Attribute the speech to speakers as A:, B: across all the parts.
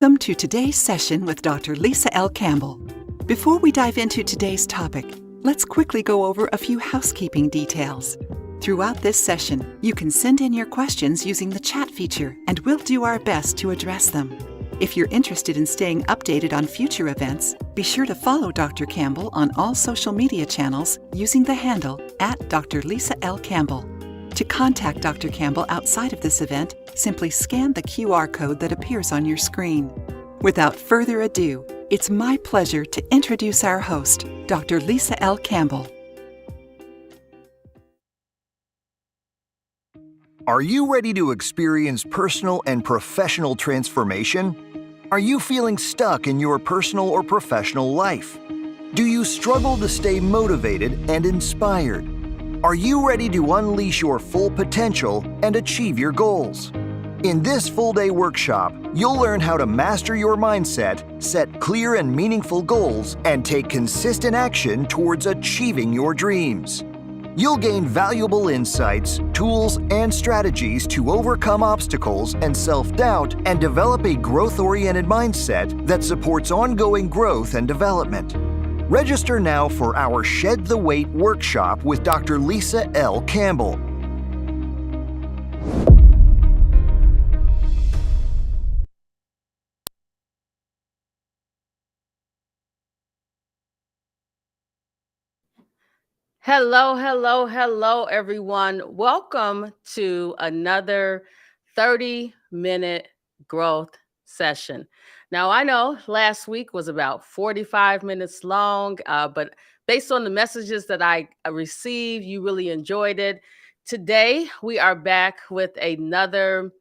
A: Welcome to today's session with Dr. Lisa L. Campbell. Before we dive into today's topic, let's quickly go over a few housekeeping details. Throughout this session, you can send in your questions using the chat feature, and we'll do our best to address them. If you're interested in staying updated on future events, be sure to follow Dr. Campbell on all social media channels using the handle @Dr. Lisa L. Campbell. To contact Dr. Campbell outside of this event, simply scan the QR code that appears on your screen. Without further ado, it's my pleasure to introduce our host, Dr. Lisa L. Campbell.
B: Are you ready to experience personal and professional transformation? Are you feeling stuck in your personal or professional life? Do you struggle to stay motivated and inspired? Are you ready to unleash your full potential and achieve your goals? In this full-day workshop, you'll learn how to master your mindset, set clear and meaningful goals, and take consistent action towards achieving your dreams. You'll gain valuable insights, tools, and strategies to overcome obstacles and self-doubt and develop a growth-oriented mindset that supports ongoing growth and development. Register now for our Shed the Weight workshop with Dr. Lisa L. Campbell.
C: Hello, everyone. Welcome to another 30-minute growth session. Now, I know last week was about 45 minutes long, but based on the messages that I received, you really enjoyed it. Today, we are back with another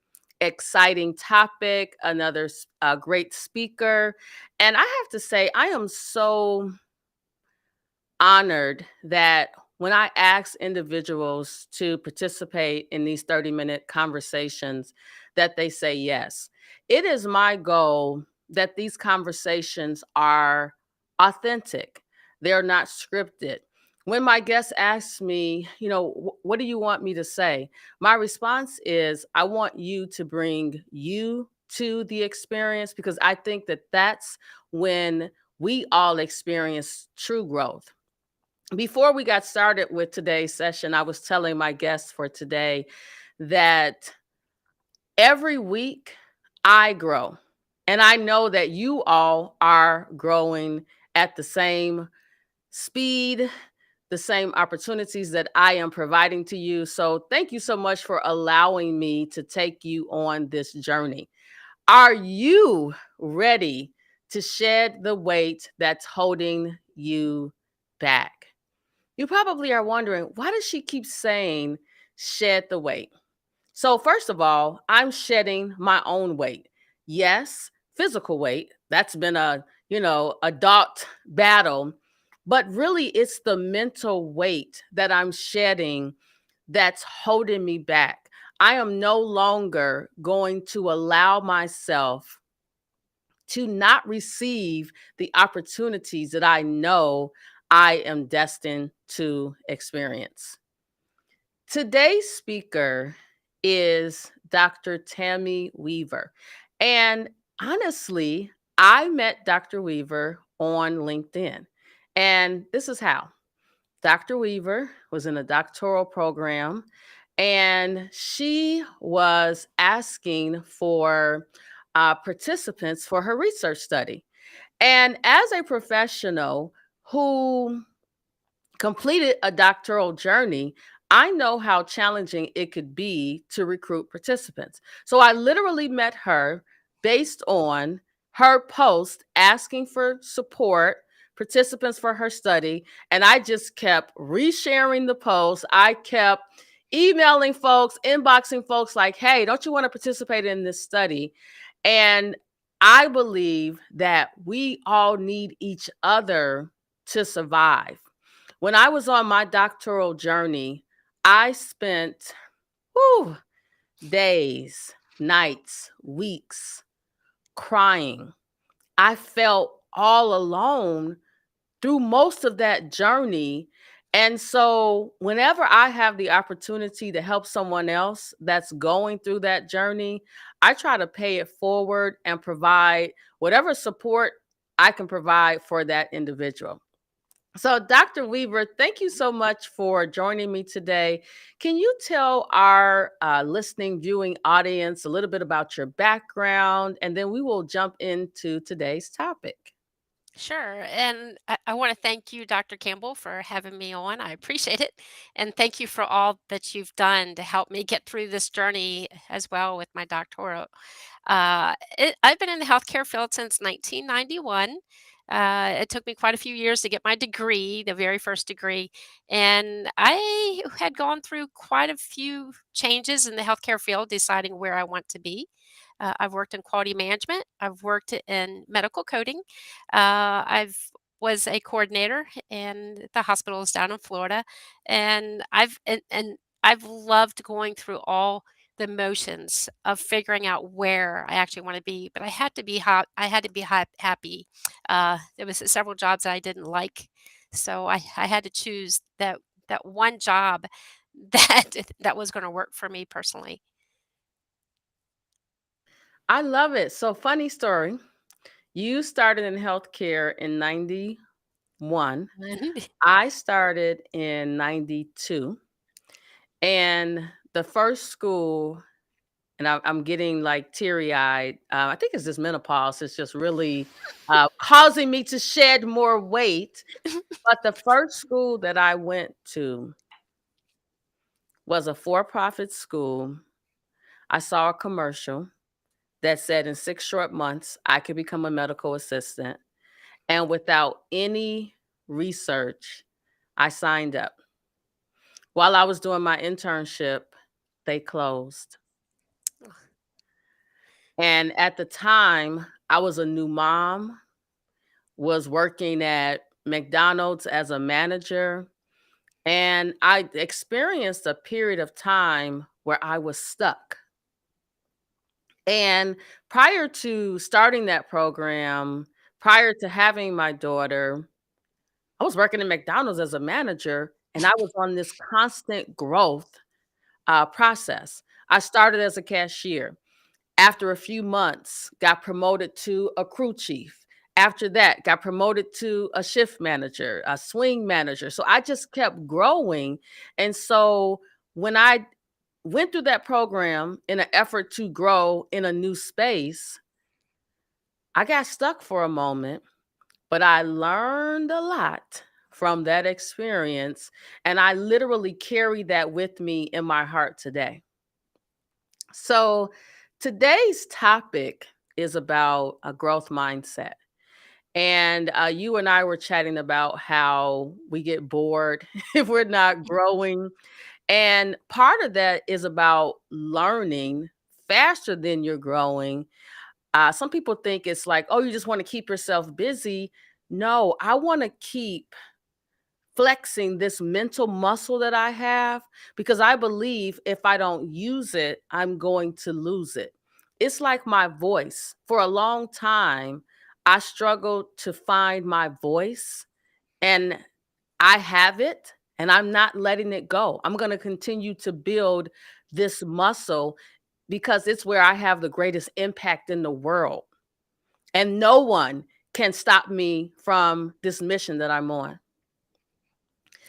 C: exciting topic, another great speaker. And I have to say, I am so honored that when I ask individuals to participate in these 30-minute conversations, that they say yes. It is my goal that these conversations are authentic. They're not scripted. When my guests ask me, what do you want me to say? My response is, I want you to bring you to the experience, because I think that that's when we all experience true growth. Before we got started with today's session, I was telling my guests for today that every week I grow. And I know that you all are growing at the same speed, the same opportunities that I am providing to you. So thank you so much for allowing me to take you on this journey. Are you ready to shed the weight that's holding you back? You probably are wondering, why does she keep saying shed the weight? So first of all, I'm shedding my own weight. Yes, physical weight. That's been a adult battle, but really it's the mental weight that I'm shedding that's holding me back. I am no longer going to allow myself to not receive the opportunities that I know I am destined to experience. Today's speaker is Dr. Tammy Weaver. And honestly, I met Dr. Weaver on LinkedIn. And this is how. Dr. Weaver was in a doctoral program, and she was asking for participants for her research study. And as a professional who completed a doctoral journey, I know how challenging it could be to recruit participants. So I literally met her based on her post asking for support, participants for her study, and I just kept resharing the post. I kept emailing folks, inboxing folks like, hey, don't you want to participate in this study? And I believe that we all need each other to survive. When I was on my doctoral journey, I spent days, nights, weeks crying. I felt all alone through most of that journey. And so, whenever I have the opportunity to help someone else that's going through that journey, I try to pay it forward and provide whatever support I can provide for that individual. So, Dr. Weaver, thank you so much for joining me today. Can you tell our listening, viewing audience a little bit about your background, and then we will jump into today's topic?
D: Sure. And I want to thank you, Dr. Campbell, for having me on. I appreciate it. And thank you for all that you've done to help me get through this journey as well with my doctoral. I've been in the healthcare field since 1991. It took me quite a few years to get my degree, the very first degree. And I had gone through quite a few changes in the healthcare field, deciding where I want to be. I've worked in quality management. I've worked in medical coding. I've was a coordinator in the hospitals down in Florida, and I've loved going through all the motions of figuring out where I actually want to be. But I had to be I had to be happy. There was several jobs that I didn't like, so I had to choose that one job that that was going to work for me personally.
C: I love it. So, funny story. You started in healthcare in 91. I started in 92. And the first school, and I'm getting like teary eyed. I think it's just menopause. It's just really causing me to shed more weight. But the first school that I went to was a for profit school. I saw a commercial that said in 6 short months, I could become a medical assistant. And without any research, I signed up. While I was doing my internship, they closed. And at the time, I was a new mom, was working at McDonald's as a manager, and I experienced a period of time where I was stuck. And prior to starting that program, prior to having my daughter, I was working at McDonald's as a manager, and I was on this constant growth process. I started as a cashier. After a few months, got promoted to a crew chief. After that, got promoted to a shift manager, a swing manager. So I just kept growing. And so when I went through that program in an effort to grow in a new space, I got stuck for a moment, but I learned a lot from that experience. And I literally carry that with me in my heart today. So today's topic is about a growth mindset. And you and I were chatting about how we get bored if we're not growing. And part of that is about learning faster than you're growing. Some people think it's like, oh, you just want to keep yourself busy. No, I want to keep flexing this mental muscle that I have because I believe if I don't use it, I'm going to lose it. It's like my voice. For a long time, I struggled to find my voice, and I have it and I'm not letting it go. I'm going to continue to build this muscle because it's where I have the greatest impact in the world. And no one can stop me from this mission that I'm on.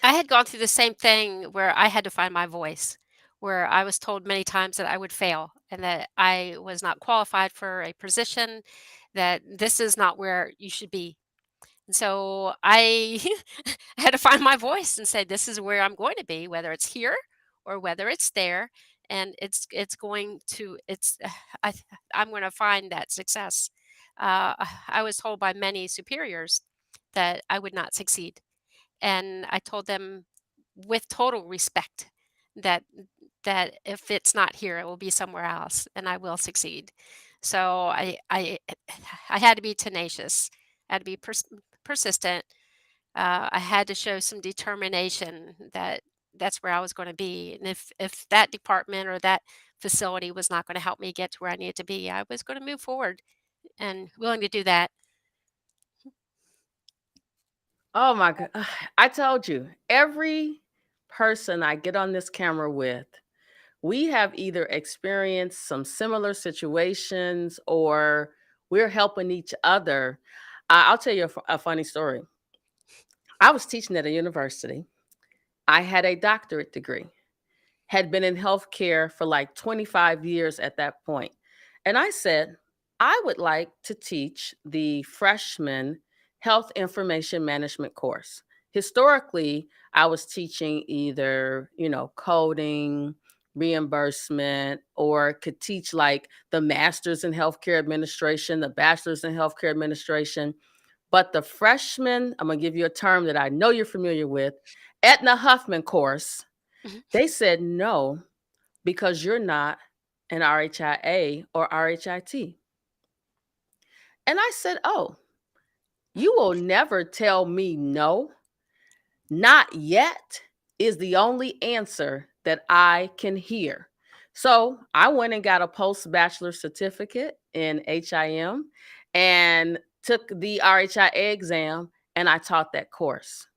D: I had gone through the same thing where I had to find my voice, where I was told many times that I would fail and that I was not qualified for a position, that this is not where you should be. And so I had to find my voice and say, this is where I'm going to be, whether it's here or whether it's there. And it's going to it's I I'm going to find that success. I was told by many superiors that I would not succeed, and I told them with total respect that if it's not here, it will be somewhere else, and I will succeed. So I had to be tenacious. I had to be persistent. I had to show some determination that that's where I was going to be, and if that department or that facility was not going to help me get to where I needed to be, I was going to move forward and willing to do that.
C: Oh my god. I told you, every person I get on this camera with, we have either experienced some similar situations or we're helping each other. I'll tell you a funny story. I was teaching at a university. I had a doctorate degree, had been in healthcare for like 25 years at that point. And I said, I would like to teach the freshman health information management course. Historically, I was teaching either, coding, reimbursement, or could teach like the master's in healthcare administration, the bachelor's in healthcare administration. But the freshman, I'm going to give you a term that I know you're familiar with, Etna Huffman course,
D: Mhm.
C: they said no because you're not an RHIA or RHIT. And I said, oh, you will never tell me no. Not yet is the only answer that I can hear. So I went and got a post bachelor certificate in HIM and took the RHIA exam, and I taught that course.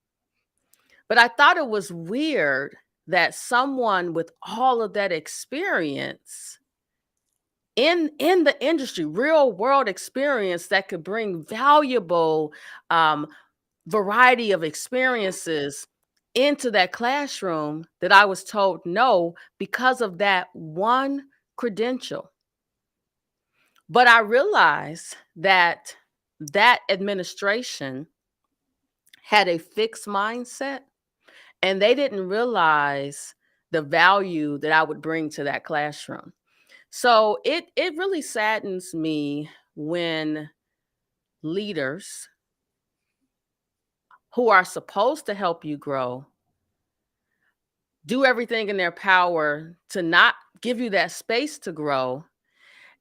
C: But I thought it was weird that someone with all of that experience in the industry, real world experience that could bring valuable um, variety of experiences into that classroom, that I was told no because of that one credential. But I realized that that administration had a fixed mindset, and they didn't realize the value that I would bring to that classroom. So it really saddens me when leaders who are supposed to help you grow do everything in their power to not give you that space to grow.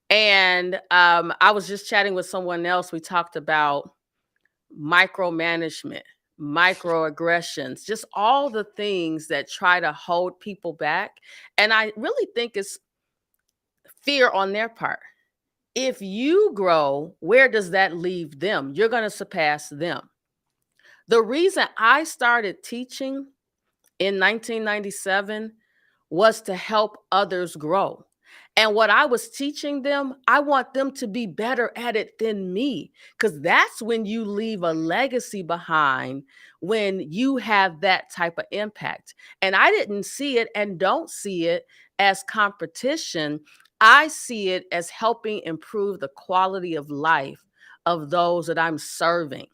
C: And I was just chatting with someone else. We talked about micromanagement, microaggressions, just all the things that try to hold people back. And I really think it's fear on their part. If you grow, where does that leave them? You're going to surpass them. The reason I started teaching in 1997 was to help others grow. And what I was teaching them, I want them to be better at it than me, because that's when you leave a legacy behind, when you have that type of impact. And I didn't see it and don't see it as competition. I see it as helping improve the quality of life of those that I'm serving.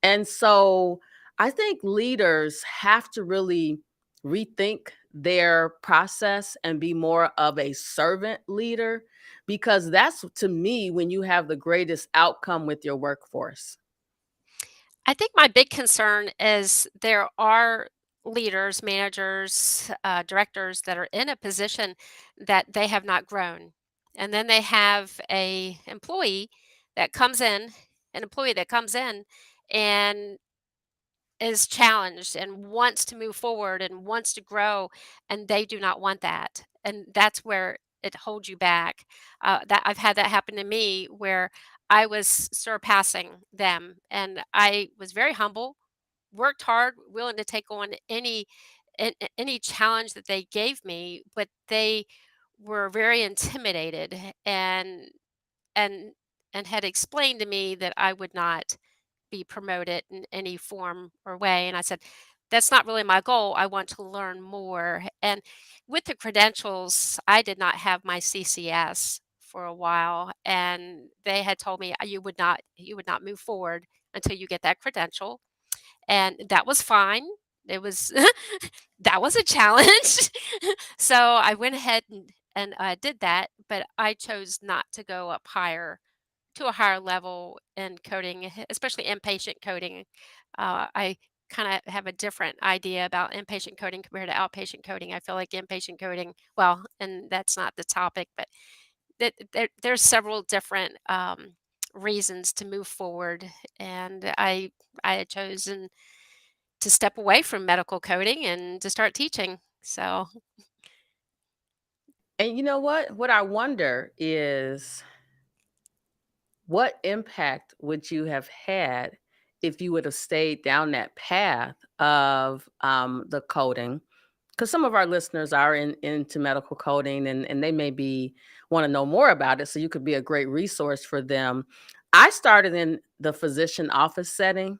C: And so I think leaders have to really rethink their process and be more of a servant leader, because that's, to me, when you have the greatest outcome with your workforce.
D: I think my big concern is there are leaders, managers, directors that are in a position that they have not grown. And then they have an employee that comes in and is challenged and wants to move forward and wants to grow, and they do not want that. And that's where it holds you back. That I've had that happen to me where I was surpassing them, and I was very humble, worked hard, willing to take on any challenge that they gave me, but they were very intimidated and and had explained to me that I would not be promoted in any form or way. And I said, that's not really my goal. I want to learn more. And with the credentials, I did not have my CCS for a while. And they had told me you would not move forward until you get that credential. And that was fine. It was that was a challenge. So I went ahead and did that, but I chose not to go up higher to a higher level in coding, especially inpatient coding. I kind of have a different idea about inpatient coding compared to outpatient coding. I feel like inpatient coding, well, and that's not the topic, but there's several different reasons to move forward, and I had chosen to step away from medical coding and to start teaching. So
C: And you know what? What I wonder is, what impact would you have had if you would have stayed down that path of the coding, because some of our listeners are into medical coding, and they may be want to know more about it. So you could be a great resource for them. I started in the physician office setting,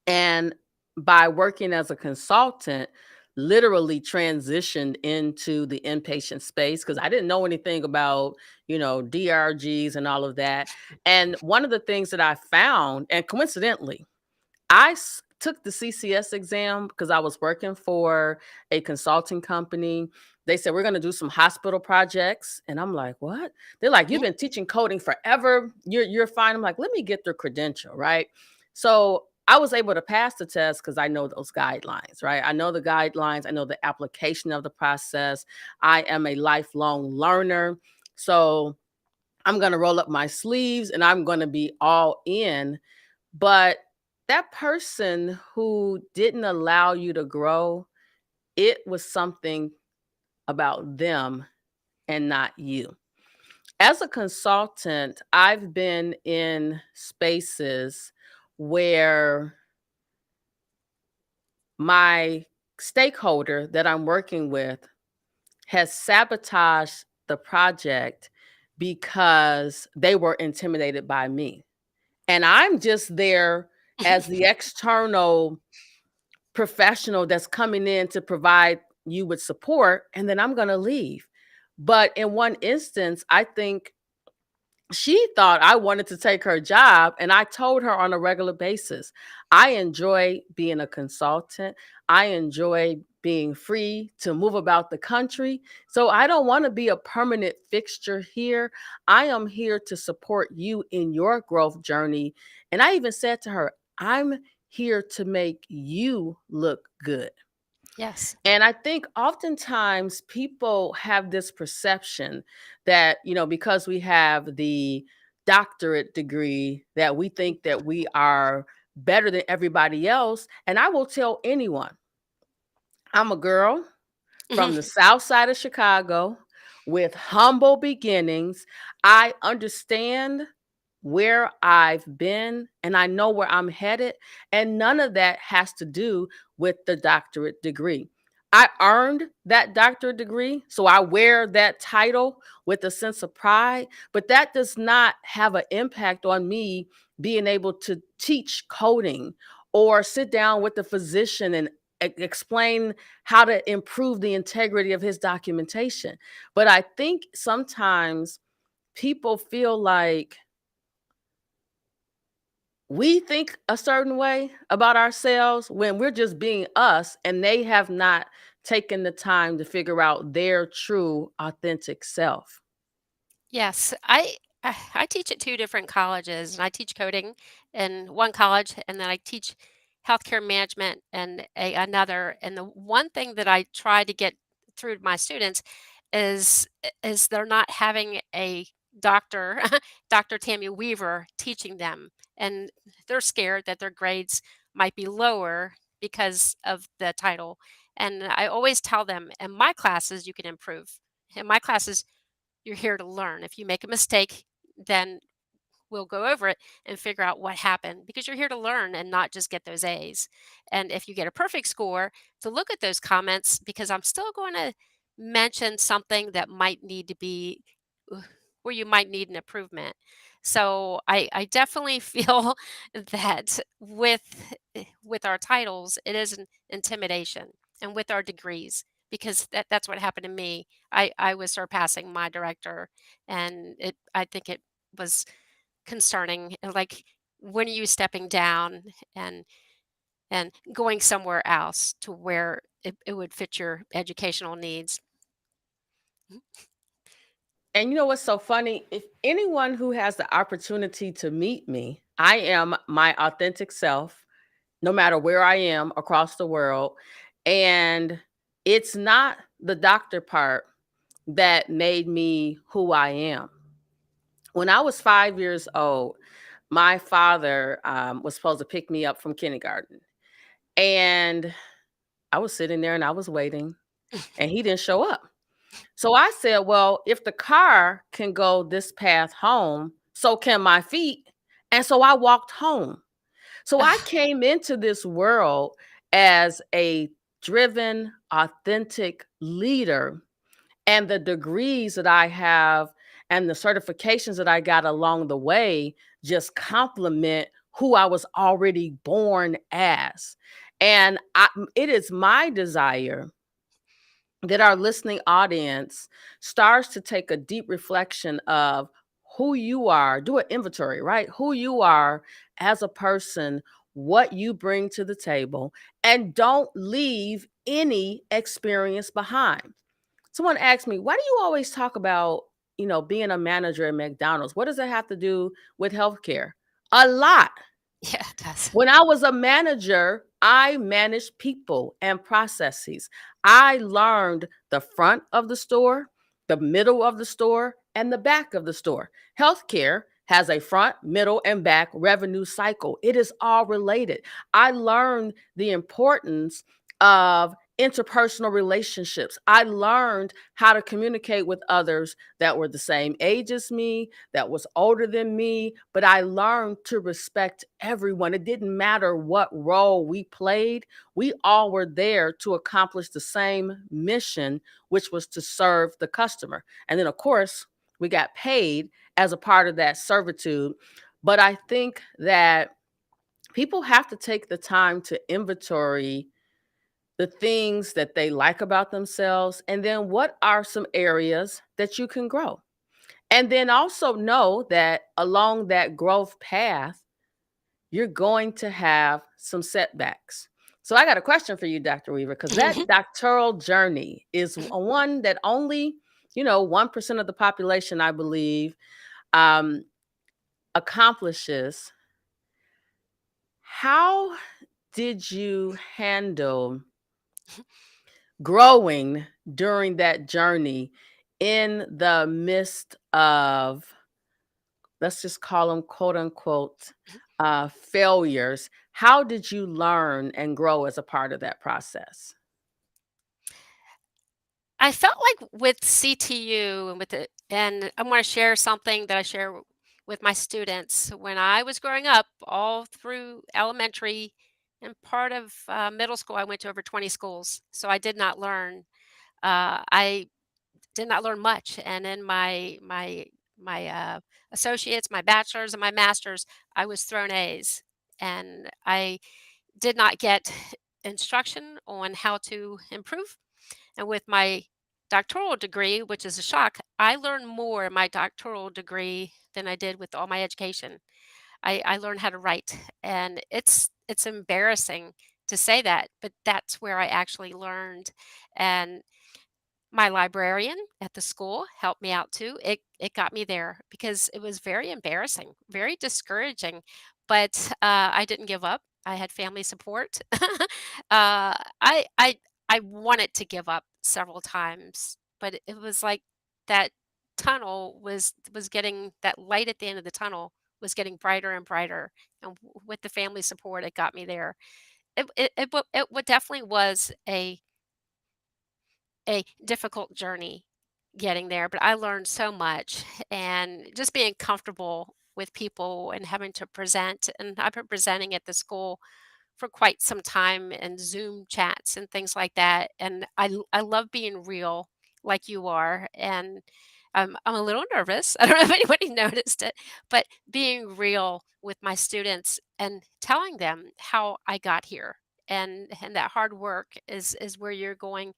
C: and by working as a consultant, literally transitioned into the inpatient space because I didn't know anything about, DRGs and all of that. And one of the things that I found, and coincidentally, took the CCS exam because I was working for a consulting company. They said, we're going to do some hospital projects. And I'm like, what? They're like, you've been teaching coding forever. You're fine. I'm like, let me get their credential, right? So I was able to pass the test because I know those guidelines, right? I know the guidelines. I know the application of the process. I am a lifelong learner. So I'm going to roll up my sleeves and I'm going to be all in. But that person who didn't allow you to grow, it was something about them and not you. As a consultant, I've been in spaces where my stakeholder that I'm working with has sabotaged the project because they were intimidated by me. And I'm just there as the external professional that's coming in to provide you with support, and then I'm going to leave. But in one instance, I think she thought I wanted to take her job, and I told her on a regular basis, I enjoy being a consultant. I enjoy being free to move about the country. So I don't want to be a permanent fixture here. I am here to support you in your growth journey. And I even said to her, I'm here to make you look good.
D: Yes.
C: And I think oftentimes people have this perception that, because we have the doctorate degree, that we think that we are better than everybody else. And I will tell anyone, I'm a girl from the south side of Chicago with humble beginnings. I understand where I've been and I know where I'm headed. And none of that has to do with the doctorate degree. I earned that doctorate degree, so I wear that title with a sense of pride, but that does not have an impact on me being able to teach coding or sit down with the physician and explain how to improve the integrity of his documentation. But I think sometimes people feel like we think a certain way about ourselves when we're just being us, and they have not taken the time to figure out their true authentic self.
D: Yes, I teach at 2 different colleges, and I teach coding in one college, and then I teach healthcare management in another. And the one thing that I try to get through to my students is they're not having a doctor, Dr. Tammy Weaver, teaching them, and they're scared that their grades might be lower because of the title. And I always tell them, in my classes, you can improve. In my classes, you're here to learn. If you make a mistake, then we'll go over it and figure out what happened because you're here to learn and not just get those A's. And if you get a perfect score, to look at those comments because I'm still going to mention something that might need to be where you might need an improvement. So I definitely feel that with our titles, it is an intimidation, and with our degrees, because that's what happened to me. I was surpassing my director, and I think it was concerning. Like, when are you stepping down and going somewhere else to where it would fit your educational needs?
C: And you know what's so funny? If anyone who has the opportunity to meet me, I am my authentic self, no matter where I am across the world. And it's not the doctor part that made me who I am. When I was 5 years old, my father was supposed to pick me up from kindergarten. And I was sitting there and I was waiting, and he didn't show up. So I said, well, if the car can go this path home, so can my feet. And so I walked home. So I came into this world as a driven, authentic leader, and the degrees that I have and the certifications that I got along the way just complement who I was already born as. And it is my desire that our listening audience starts to take a deep reflection of who you are, do an inventory, right? Who you are as a person, what you bring to the table, and don't leave any experience behind. Someone asked me, why do you always talk about, being a manager at McDonald's? What does that have to do with healthcare? A lot.
D: Yeah, it does.
C: When I was a manager, I managed people and processes. I learned the front of the store, the middle of the store, and the back of the store. Healthcare has a front, middle, and back revenue cycle. It is all related. I learned the importance of interpersonal relationships. I learned how to communicate with others that were the same age as me, that was older than me, but I learned to respect everyone. It didn't matter what role we played. We all were there to accomplish the same mission, which was to serve the customer. And then, of course, we got paid as a part of that servitude. But I think that people have to take the time to inventory the things that they like about themselves, and then what are some areas that you can grow. And then also know that along that growth path, you're going to have some setbacks. So I got a question for you, Dr. Weaver, because that doctoral journey is one that only, 1% of the population, I believe, um, accomplishes. How did you handle growing during that journey in the midst of, let's just call them quote unquote, failures? How did you learn and grow as a part of that process?
D: I felt like with CTU and and I want to share something that I share with my students. When I was growing up, all through elementary and part of middle school, I went to over 20 schools. So I did not learn. I did not learn much. And in my associates, my bachelor's, and my master's, I was thrown A's, and I did not get instruction on how to improve. And with my doctoral degree, which is a shock, I learned more in my doctoral degree than I did with all my education. I learned how to write, and it's embarrassing to say that, but that's where I actually learned. And my librarian at the school helped me out too. It got me there because it was very embarrassing, very discouraging, but I didn't give up. I had family support. I wanted to give up several times, but it was like that tunnel was getting that light at the end of the tunnel was getting brighter and brighter, and with the family support, it got me there. It definitely was a difficult journey getting there, but I learned so much, and just being comfortable with people and having to present. And I've been presenting at the school for quite some time and Zoom chats and things like that. And I love being real like you are. And I'm a little nervous. I don't know if anybody noticed it, but being real with my students and telling them how I got here, and that hard work is where you're going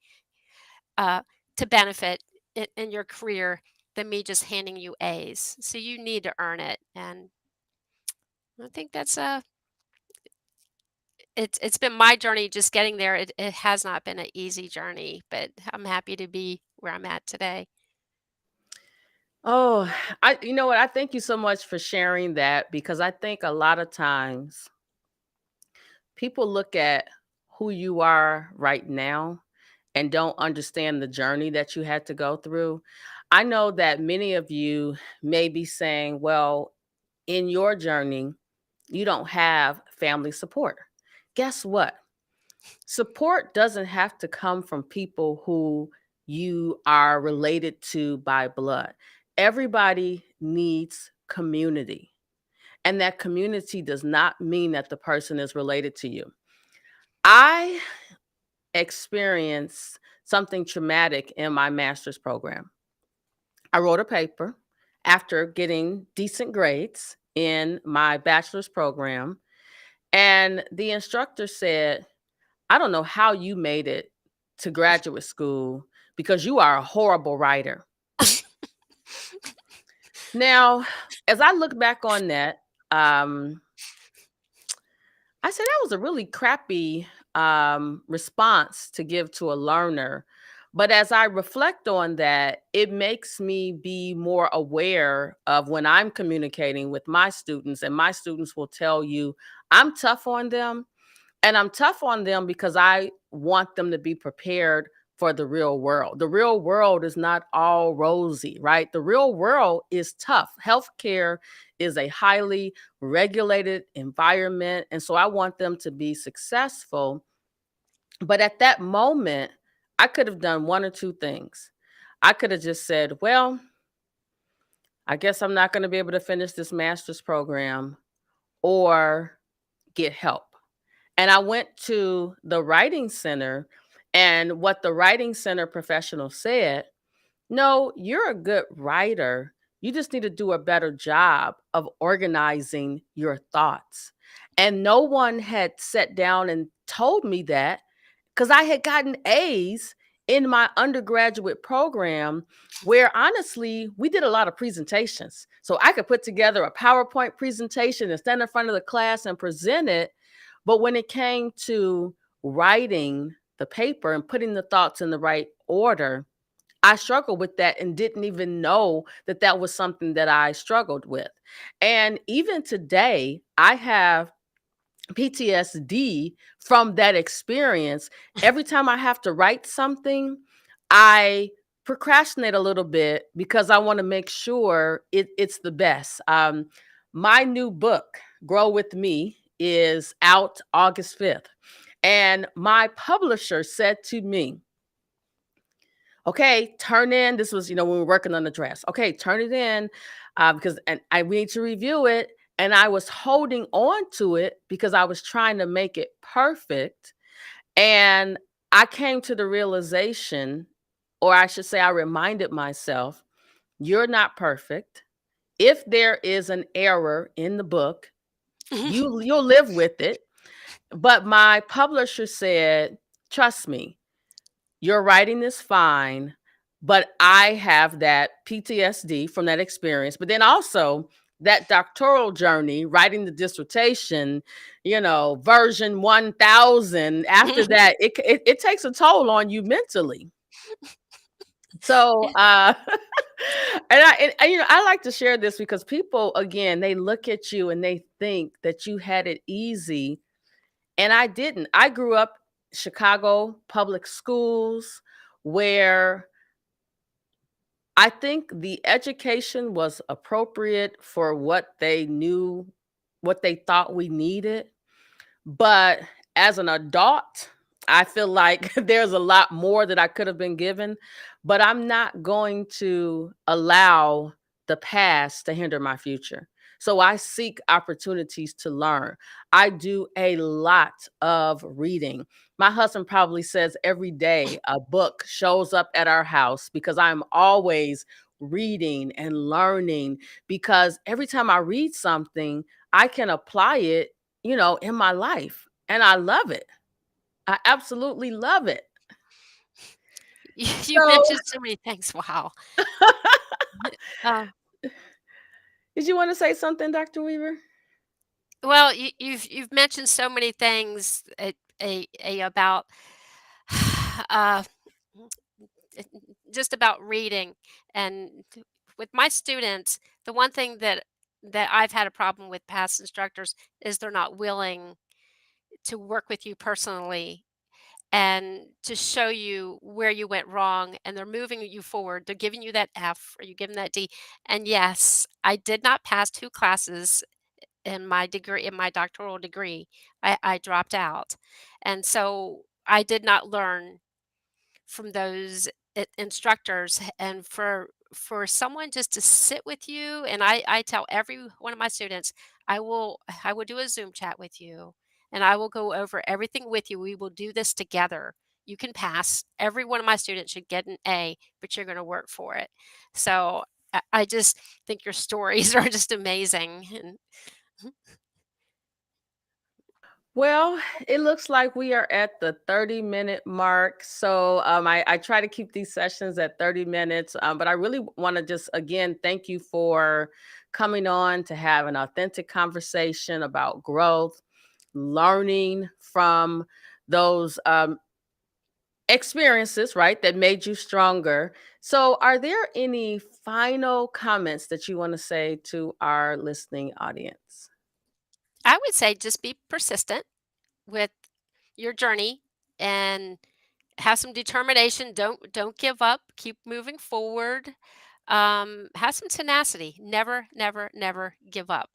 D: uh, to benefit in your career than me just handing you A's. So you need to earn it, and I think it's been my journey just getting there. It has not been an easy journey, but I'm happy to be where I'm at today.
C: Oh, you know what? I thank you so much for sharing that, because I think a lot of times people look at who you are right now and don't understand the journey that you had to go through. I know that many of you may be saying, well, in your journey, you don't have family support. Guess what? Support doesn't have to come from people who you are related to by blood. Everybody needs community. And that community does not mean that the person is related to you. I experienced something traumatic in my master's program. I wrote a paper after getting decent grades in my bachelor's program, and the instructor said, "I don't know how you made it to graduate school because you are a horrible writer." Now, as I look back on that, um, I said that was a really crappy response to give to a learner. But as I reflect on that, it makes me be more aware of when I'm communicating with my students, and my students will tell you I'm tough on them. And I'm tough on them because I want them to be prepared for the real world. The real world is not all rosy, right? The real world is tough. Healthcare is a highly regulated environment. And so I want them to be successful. But at that moment, I could have done one or two things. I could have just said, well, I guess I'm not going to be able to finish this master's program or get help. And I went to the writing center, and what the writing center professional said, "No, you're a good writer. You just need to do a better job of organizing your thoughts." And no one had sat down and told me that, because I had gotten A's in my undergraduate program where honestly we did a lot of presentations. So I could put together a PowerPoint presentation and stand in front of the class and present it. But when it came to writing the paper and putting the thoughts in the right order, I struggled with that and didn't even know that that was something that I struggled with. And even today, I have PTSD from that experience. Every time I have to write something, I procrastinate a little bit because I want to make sure it's the best. My new book, Grow With Me, is out August 5th. And my publisher said to me, okay, turn in. This was, when we were working on the dress. Okay, turn it in because and we need to review it. And I was holding on to it because I was trying to make it perfect. And I came to the realization, or I should say, I reminded myself, you're not perfect. If there is an error in the book, you'll live with it. But my publisher said, trust me, your writing is fine, but I have that PTSD from that experience. But then also that doctoral journey, writing the dissertation, version 1000. After that, it takes a toll on you mentally. So, I like to share this because people, again, they look at you and they think that you had it easy, and I didn't. I grew up Chicago public schools where I think the education was appropriate for what they knew, what they thought we needed. But as an adult, I feel like there's a lot more that I could have been given, but I'm not going to allow the past to hinder my future. So I seek opportunities to learn. I do a lot of reading. My husband probably says every day a book shows up at our house because I'm always reading and learning, because every time I read something, I can apply it, in my life. And I love it. I absolutely love it.
D: You
C: So,
D: mentioned so many things. Wow. Uh,
C: did you want to say something, Dr. Weaver?
D: well, you've mentioned so many things about uh, it- just about reading, and with my students, the one thing that I've had a problem with past instructors is they're not willing to work with you personally and to show you where you went wrong, and they're moving you forward. They're giving you that F, or you give them that D. And yes, I did not pass 2 classes in my doctoral degree. I dropped out. And so I did not learn from those instructors. And for someone just to sit with you, and I tell every one of my students, I will do a Zoom chat with you, and I will go over everything with you. We will do this together. You can pass. Every one of my students should get an A, but you're going to work for it. So I just think your stories are just amazing. And
C: Well, it looks like we are at the 30-minute mark. So I try to keep these sessions at 30 minutes. But I really want to just, again, thank you for coming on to have an authentic conversation about growth, learning from those experiences, right, that made you stronger. So, are there any final comments that you want to say to our listening audience?
D: I would say just be persistent with your journey and have some determination. Don't give up. Keep moving forward. Have some tenacity. Never, never, never give up,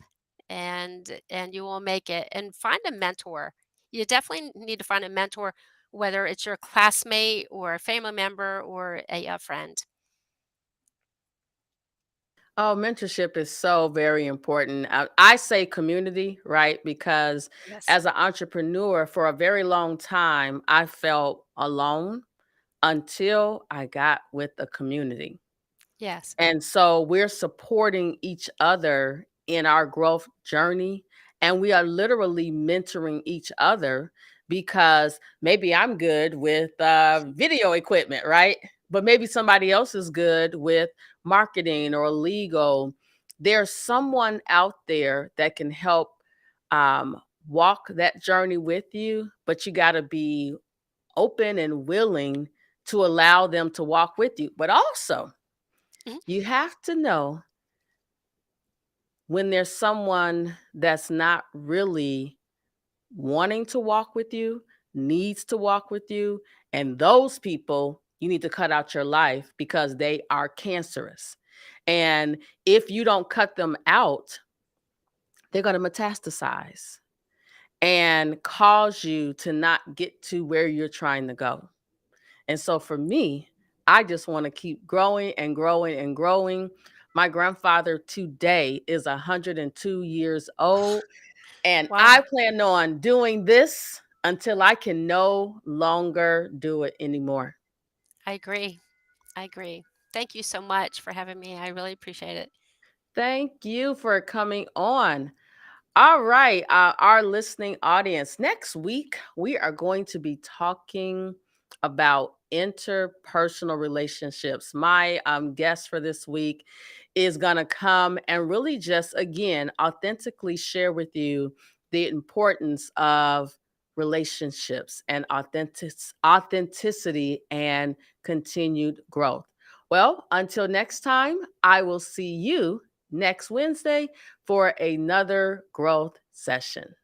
D: and you will make it. And find a mentor. You definitely need to find a mentor, whether it's your classmate or a family member or a friend.
C: Oh, mentorship is so very important. I say community, right? Because
D: Yes.
C: as an entrepreneur, for a very long time, I felt alone until I got with a community.
D: Yes.
C: And so we're supporting each other in our growth journey. And we are literally mentoring each other because maybe I'm good with video equipment, right? But maybe somebody else is good with marketing or legal. There's someone out there that can help um, walk that journey with you, but you got to be open and willing to allow them to walk with you. But also,
D: Mhm.
C: you have to know when there's someone that's not really wanting to walk with you, needs to walk with you, and those people you need to cut out your life because they are cancerous. And if you don't cut them out, they're going to metastasize and cause you to not get to where you're trying to go. And so for me, I just want to keep growing and growing and growing. My grandfather today is 102 years old, and
D: Wow.
C: I plan on doing this until I can no longer do it anymore.
D: I agree. I agree. Thank you so much for having me. I really appreciate it.
C: Thank you for coming on. All right, our listening audience. Next week, we are going to be talking about interpersonal relationships. My guest for this week is going to come and really just, again, authentically share with you the importance of relationships and authenticity and continued growth. Well, until next time, I will see you next Wednesday for another growth session.